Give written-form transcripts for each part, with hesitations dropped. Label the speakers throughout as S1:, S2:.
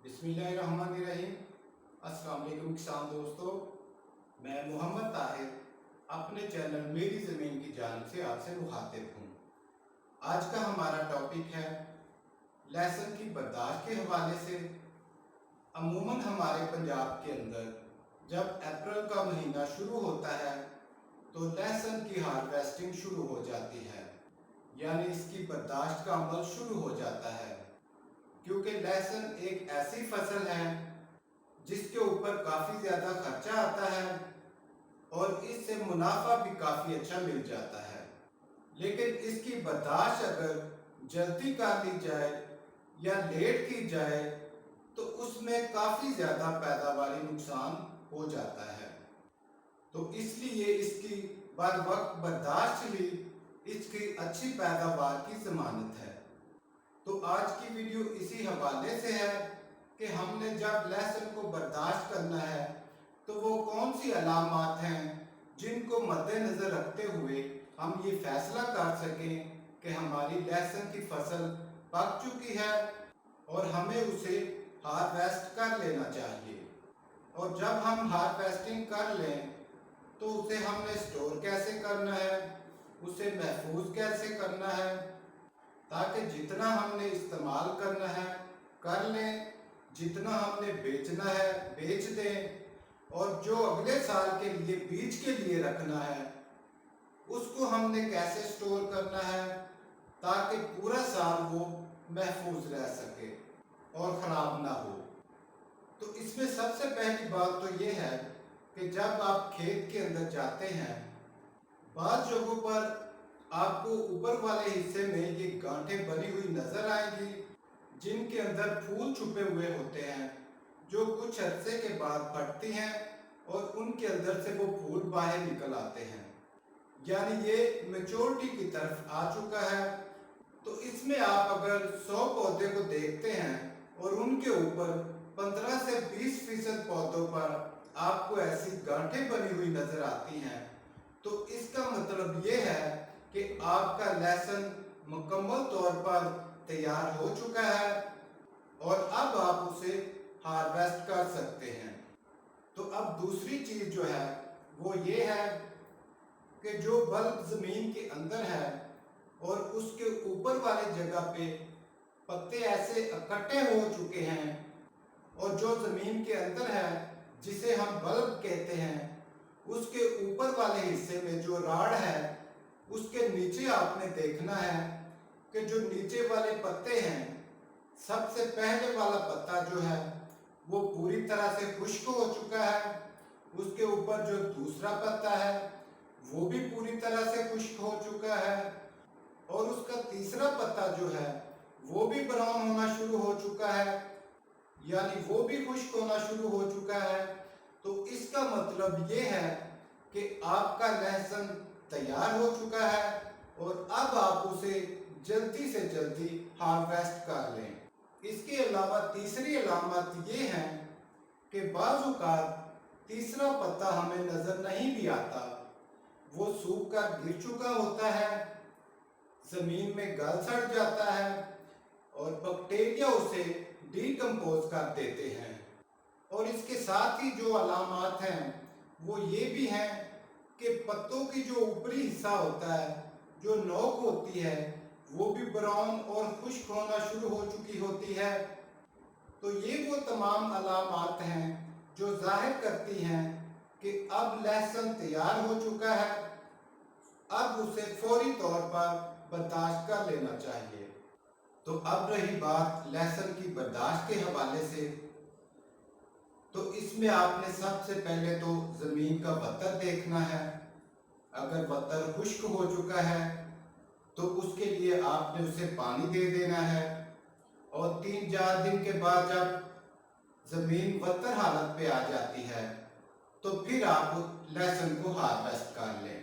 S1: بسم اللہ الرحمن الرحیم۔ السلام علیکم کسان دوستو، میں محمد طاہر اپنے چینل میری زمین کی جانب سے آپ سے مخاطب ہوں۔ آج کا ہمارا ٹاپک ہے لہسن کی برداشت کے حوالے سے۔ عموماً ہمارے پنجاب کے اندر جب اپریل کا مہینہ شروع ہوتا ہے تو لہسن کی ہارویسٹنگ شروع ہو جاتی ہے، یعنی اس کی برداشت کا عمل شروع ہو جاتا ہے، کیونکہ لہسن ایک ایسی فصل ہے جس کے اوپر کافی زیادہ خرچہ آتا ہے اور اس سے منافع بھی کافی اچھا مل جاتا ہے، لیکن اس کی برداشت اگر جلدی کر لی جائے یا لیٹ کی جائے تو اس میں کافی زیادہ پیداواری نقصان ہو جاتا ہے۔ تو اس لیے اس کی بر وقت برداشت بھی اس کی اچھی پیداوار کی ضمانت ہے۔ تو آج کی ویڈیو اسی حوالے سے ہے کہ ہم نے جب لہسن کو برداشت کرنا ہے تو وہ کون سی علامات ہیں جن کو مد نظر رکھتے ہوئے ہم یہ فیصلہ کر سکیں کہ ہماری لہسن کی فصل پک چکی ہے اور ہمیں اسے ہارویسٹ کر لینا چاہیے۔ اور جب ہم ہارویسٹنگ کر لیں تو اسے ہم نے سٹور کیسے کرنا ہے، اسے محفوظ کیسے کرنا ہے، تاکہ جتنا ہم نے استعمال کرنا ہے کر لیں، جتنا ہم نے بیچنا ہے بیچ دیں، اور جو اگلے سال کے لیے بیج کے لیے رکھنا ہے اس کو ہم نے کیسے سٹور کرنا ہے تاکہ پورا سال وہ محفوظ رہ سکے اور خراب نہ ہو۔ تو اس میں سب سے پہلی بات تو یہ ہے کہ جب آپ کھیت کے اندر جاتے ہیں، بعض جگہوں پر آپ کو اوپر والے حصے میں یہ گانٹھیں بنی ہوئی نظر آئیں گی جن کے اندر پھول چھپے ہوئے ہوتے ہیں، جو کچھ عرصے کے بعد پھٹتی ہیں اور ان کے اندر سے وہ پھول باہر نکل آتے ہیں، یعنی یہ میچورٹی کی طرف آ چکا ہے۔ تو اس میں آپ اگر 100 پودے کو دیکھتے ہیں اور ان کے اوپر 15 سے 20% پودوں پر آپ کو ایسی گانٹھیں بنی ہوئی نظر آتی ہیں تو اس کا مطلب یہ ہے کہ آپ کا لہسن مکمل طور پر تیار ہو چکا ہے اور اب آپ اسے ہارویسٹ کر سکتے ہیں۔ تو اب دوسری چیز جو ہے وہ یہ ہے کہ جو بلب زمین کے اندر ہے اور اس کے اوپر والی جگہ پہ پتے ایسے اکٹھے ہو چکے ہیں، اور جو زمین کے اندر ہے جسے ہم بلب کہتے ہیں، اس کے اوپر والے حصے میں جو راڑ ہے اس کے نیچے آپ نے دیکھنا ہے کہ جو نیچے والے پتے ہیں، سب سے پہلے والا پتا جو ہے وہ پوری طرح سے خشک ہو چکا ہے، اس کے اوپر جو دوسرا پتا ہے وہ بھی پوری طرح سے خشک ہو چکا ہے، اور اس کا تیسرا پتا جو ہے وہ بھی براؤن ہونا شروع ہو چکا ہے، یعنی وہ بھی خشک ہونا شروع ہو چکا ہے۔ تو اس کا مطلب یہ ہے کہ آپ کا لہسن تیار ہو چکا ہے اور اب آپ اسے جلدی سے جلدی ہارویسٹ کر لیں۔ اس کے علاوہ تیسری علامت یہ ہے کہ بعض اوقات تیسرا پتا ہمیں نظر نہیں بھی آتا، وہ سوکھ کر گر چکا ہوتا ہے، زمین میں گل سڑ جاتا ہے اور بیکٹیریا اسے ڈیکمپوز کر دیتے ہیں۔ اور اس کے ساتھ ہی جو علامات ہیں وہ یہ بھی ہیں کہ پتوں کی جو اوپری حصہ ہوتا ہے، جو نوک ہوتی ہے، وہ بھی براؤن اور خشک ہونا شروع ہو چکی ہوتی ہے۔ تو یہ وہ تمام علامات ہیں جو ظاہر کرتی ہیں کہ اب لہسن تیار ہو چکا ہے، اب اسے فوری طور پر برداشت کر لینا چاہیے۔ تو اب رہی بات لہسن کی برداشت کے حوالے سے، تو اس میں آپ نے سب سے پہلے تو زمین کا وتر دیکھنا ہے۔ اگر وتر خشک ہو چکا ہے تو اس کے لیے آپ نے اسے پانی دے دینا ہے، اور 3-4 دن کے بعد جب زمین وتر حالت پہ آ جاتی ہے تو پھر آپ لہسن کو ہارویسٹ کر لیں۔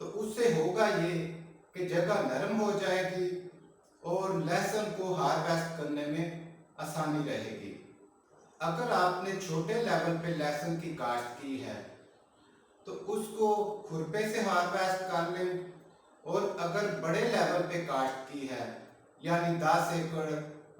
S1: تو اس سے ہوگا یہ کہ جگہ نرم ہو جائے گی اور لہسن کو ہارویسٹ کرنے میں آسانی رہے گی۔ اگر آپ نے چھوٹے لیول پہ لہسن کی کاشت کی ہے تو اس کو کھرپے سے ہارویسٹ کر لیں، اور اگر بڑے لیول پہ کاشت کی ہے یعنی 10 ایکڑ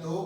S1: 2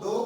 S1: 2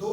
S1: 2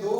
S1: 2